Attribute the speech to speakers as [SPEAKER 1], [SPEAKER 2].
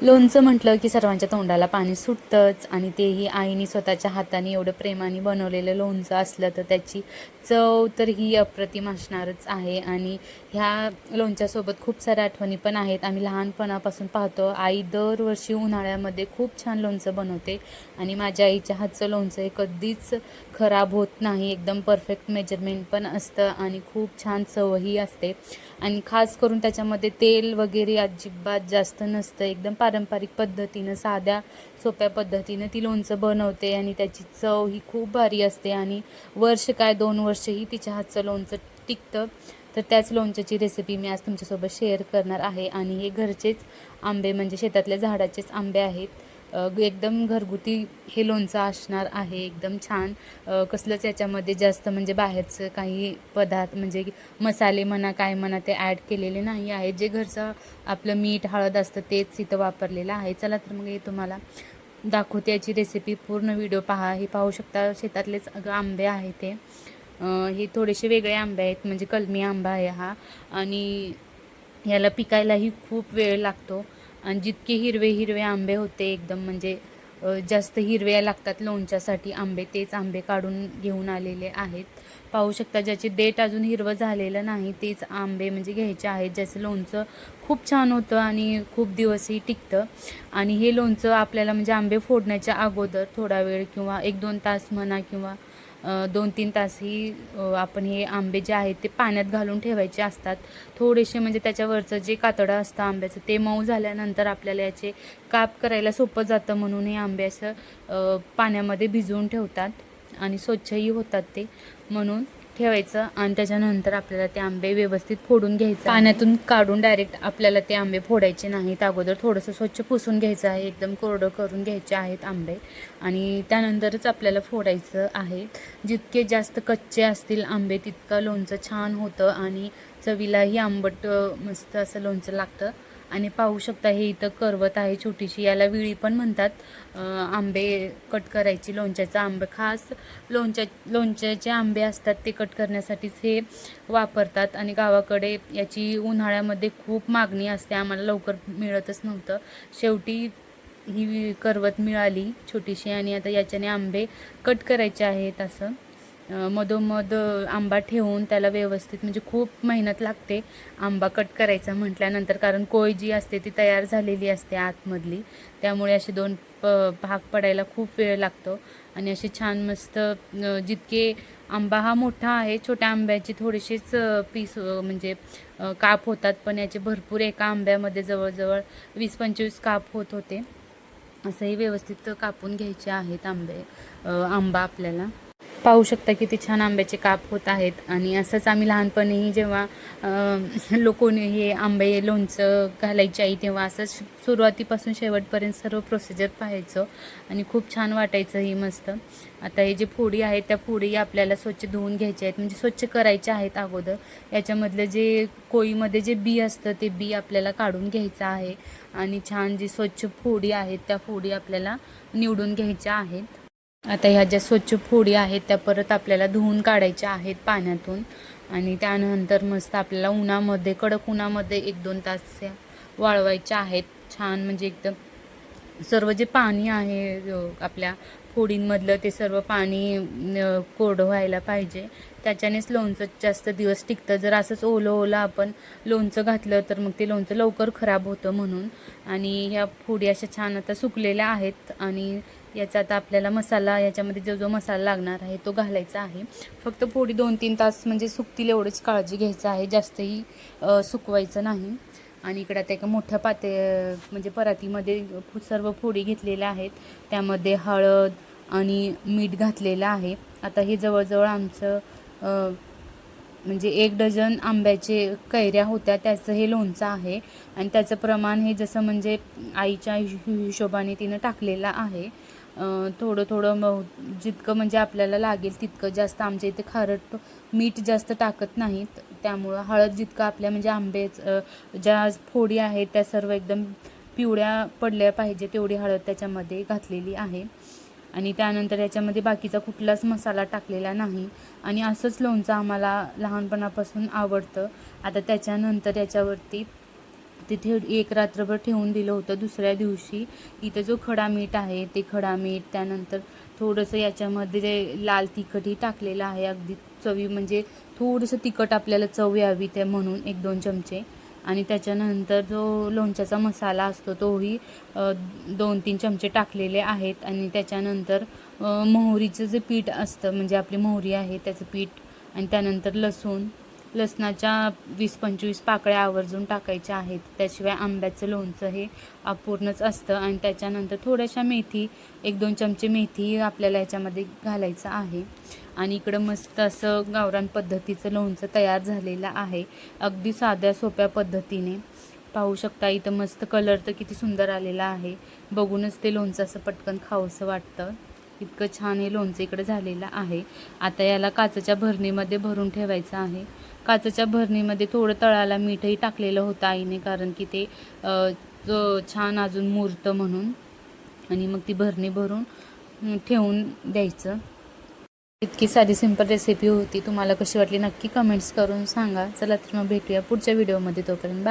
[SPEAKER 1] लोणचं म्हटलं की सर्वांच्या तोंडाला पाणी सुटतंच आणि तेही आईने स्वतःच्या हाताने एवढं प्रेमाने बनवलेलं लोणचं असलं तर त्याची चव तर ही अप्रतिम असणारच आहे. आणि ह्या लोणच्यासोबत खूप साऱ्या आठवणी पण आहेत. आम्ही लहानपणापासून पाहतो आई दरवर्षी उन्हाळ्यामध्ये खूप छान लोणचं बनवते आणि माझ्या आईच्या हातचं लोणचं हे कधीच खराब होत नाही. एकदम परफेक्ट मेजरमेंट पण असतं आणि खूप छान चवही असते. आणि खास करून त्याच्यामध्ये तेल वगैरे अजिबात जास्त नसतं. एकदम पारंपरिक पद्धतीनं साध्या सोप्या पद्धतीनं ती लोणचं बनवते आणि त्याची चव ही खूप भारी असते आणि वर्ष काय 2 वर्षही तिच्या हातचं लोणचं टिकतं. तर त्याच लोणच्याची रेसिपी मी आज तुमच्यासोबत शेअर करणार आहे. आणि हे घरचेच आंबे म्हणजे शेतातल्या झाडाचेच आंबे आहेत. एकदम घरगुती हे लोणचं असणार आहे. एकदम छान. कसलंच याच्यामध्ये जास्त म्हणजे बाहेरचं काही पदार्थ म्हणजे मसाले म्हणा काय म्हणा ते ॲड केलेले नाही आहे. जे घरचं आपलं मीठ हळद असतं तेच इथं वापरलेलं आहे. चला तर मग हे तुम्हाला दाखवते याची रेसिपी. पूर्ण व्हिडिओ पहा. हे पाहू शकता शेतातलेच आंबे आहे ते. हे थोडेसे वेगळे आंबे आहेत म्हणजे कलमी आंबा आहे हा. आणि याला पिकायलाही खूप वेळ लागतो. आणि जितके हिरवे हिरवे आंबे होते एकदम म्हणजे जास्त हिरवे लागतात लोणच्यासाठी आंबे, तेच आंबे काढून घेऊन आलेले आहेत. पाहू शकता ज्याचे देठ अजून हिरवं झालेलं नाही तेच आंबे म्हणजे घ्यायचे आहेत, ज्याचं लोणचं खूप छान होतं आणि खूप दिवसही टिकतं. आणि हे लोणचं आपल्याला म्हणजे आंबे फोडण्याच्या अगोदर थोडा वेळ किंवा 1-2 तास म्हणा किंवा 2-3 तासही आपण हे आंबे जे आहेत ते पाण्यात घालून ठेवायचे असतात. थोडेसे म्हणजे त्याच्यावरचं जे कातडं असतं आंब्याचं ते मऊ झाल्यानंतर आपल्याला याचे काप करायला सोपं जातं म्हणून हे आंबे असं पाण्यामध्ये भिजवून ठेवतात आणि स्वच्छही होतात ते म्हणून ठेवायचं. आणि त्याच्यानंतर आपल्याला ते आंबे व्यवस्थित फोडून घ्यायचं. पाण्यातून काढून डायरेक्ट आपल्याला ते आंबे फोडायचे नाहीत. अगोदर थोडंसं स्वच्छ पुसून घ्यायचं आहे. एकदम कोरडं करून घ्यायचे आहेत आंबे आणि त्यानंतरच आपल्याला फोडायचं आहे. जितके जास्त कच्चे असतील आंबे तितकं लोणचं छान होतं आणि चवीलाही आंबट मस्त असं लोणचं लागतं. आणि पाहू शकता हे इथं करवत आहे छोटीशी, याला विळी पण म्हणतात. आंबे कट करायची लोणच्याचा आंबे खास लोणच्याचे आंबे असतात ते कट करण्यासाठीच हे वापरतात. आणि गावाकडे याची उन्हाळ्यामध्ये खूप मागणी असते. आम्हाला लवकर मिळतच नव्हतं. शेवटी ही करवत मिळाली छोटीशी आणि आता याच्याने आंबे कट करायचे आहेत. असं मधोमध आंबा ठेवून त्याला व्यवस्थित म्हणजे खूप मेहनत लागते आंबा कट करायचा म्हटल्यानंतर, कारण कोय जी असते ती तयार झालेली असते आतमधली, त्यामुळे असे दोन भाग पडायला खूप वेळ लागतो. आणि असे छान मस्त जितके आंबा हा मोठा आहे छोट्या आंब्याचे थोडेसेच पीस म्हणजे काप होतात, पण याचे भरपूर एका आंब्यामध्ये जवळजवळ 20-25 काप होत होते. असंही व्यवस्थित कापून घ्यायचे आहेत आंबा आपल्याला. पाहू शकता किती छान आंब्याचे काप होत आहेत. आणि असंच आम्ही लहानपणीही जेव्हा कोणी हे आंबे लोणचं घालायची आई तेव्हा असंच सुरुवातीपासून शेवटपर्यंत सर्व प्रोसिजर पाहायचं आणि खूप छान वाटायचं ही मस्त. आता हे जे फोडी आहेत त्या फोडी आपल्याला स्वच्छ धुवून घ्यायच्या आहेत म्हणजे स्वच्छ करायच्या आहेत अगोदर. याच्यामधलं जे कोळीमध्ये जे बी असतं ते बी आपल्याला काढून घ्यायचं आहे आणि छान जी स्वच्छ फोडी आहेत त्या फोडी आपल्याला निवडून घ्यायच्या आहेत. आता ह्या ज्या स्वच्छ फोडी आहेत त्या परत आपल्याला धुवून काढायच्या आहेत पाण्यातून. आणि त्यानंतर मस्त आपल्याला उन्हामध्ये कडक उन्हामध्ये 1-2 तास वाळवायच्या आहेत. छान म्हणजे एकदम सर्व जे पाणी आहे आपल्या फोडींमधलं ते सर्व पाणी कोरडं व्हायला पाहिजे. त्याच्यानेच लोणचं जास्त दिवस टिकतं. जर असंच ओलं ओलं आपण लोणचं घातलं तर मग ते लोणचं लवकर खराब होतं म्हणून. आणि ह्या फोडी अशा छान आता सुकलेल्या आहेत आणि याचा आता आपल्याला मसाला याच्यामध्ये जो मसाला लागणार आहे तो घालायचा आहे. फक्त फोडी 2-3 तास म्हणजे सुकतील एवढीच काळजी घ्यायचं आहे, जास्तही सुकवायचं नाही. आणि इकडे आता एका मोठ्या म्हणजे परातीमध्ये सर्व फोडी घेतलेल्या आहेत. त्यामध्ये हळद आणि मीठ घातलेलं आहे. आता हे जवळजवळ आमचं म्हणजे 1 डझन आंब्याचे कैऱ्या होत्या त्याचं हे लोणचं आहे. आणि त्याचं प्रमाण हे जसं म्हणजे आईच्या हिशोबाने तिनं टाकलेलं आहे. थोडं थोडं जितकं म्हणजे आपल्याला लागेल तितकं. जास्त आमच्या इथे खारट मीठ जास्त टाकत नाहीत, त्यामुळं हळद जितकं आपल्या म्हणजे ज्या फोडी आहेत त्या सर्व एकदम पिवळ्या पडल्या पाहिजे तेवढी हळद त्याच्यामध्ये घातलेली आहे. आणि त्यानंतर याच्यामध्ये बाकीचा कुठलाच मसाला टाकलेला नाही. आणि असंच लोणचं आम्हाला लहानपणापासून आवडतं. आता त्याच्यानंतर याच्यावरती तिथे एक रात्रभर ठेवून दिलं होतं. दुसऱ्या दिवशी इथं जो खडा मीठ आहे ते खडा मीठ, त्यानंतर थोडंसं याच्यामध्ये लाल तिखटही टाकलेलं आहे. अगदी चवी म्हणजे थोडंसं तिखट आपल्याला चव यावी ते म्हणून 1-2 चमचे. आणि त्याच्यानंतर जो लोणच्याचा मसाला असतो तोही 2-3 चमचे टाकलेले आहेत. आणि त्याच्यानंतर मोहरीचं जे पीठ असतं म्हणजे आपली मोहरी आहे त्याचं पीठ, आणि त्यानंतर लसणाच्या 20-25 पाकळ्या आवर्जून टाकायच्या आहेत. त्याशिवाय आंब्याचं लोणचं हे अपूर्णच असतं. आणि त्याच्यानंतर थोड्याशा मेथी, 1-2 चमचे मेथी आपल्याला याच्यामध्ये घालायचं आहे. आणि इकडं मस्त असं गावरान पद्धतीचं लोणचं तयार झालेलं आहे, अगदी साध्या सोप्या पद्धतीने. पाहू शकता इथं मस्त कलर तर किती सुंदर आलेला आहे. बघूनच ते लोणचं असं पटकन खावंसं वाटतं. इतकं छान हे लोणचं इकडे झालेलं आहे. आता याला काचेच्या भरणीमध्ये भरून ठेवायचं आहे. काचेच्या भरणीमध्ये थोडं तळाला मीठही टाकलेलं होतं आईने, कारण की ते छान अजून मुरतं म्हणून. आणि मग ती भरणी भरून ठेवून द्यायचं. इतकी साधी सिंपल रेसिपी होती. तुम्हाला कशी वाटली नक्की कमेंट्स करून सांगा. चला तर मग भेटूया पुढच्या व्हिडिओमध्ये. तोपर्यंत बाय.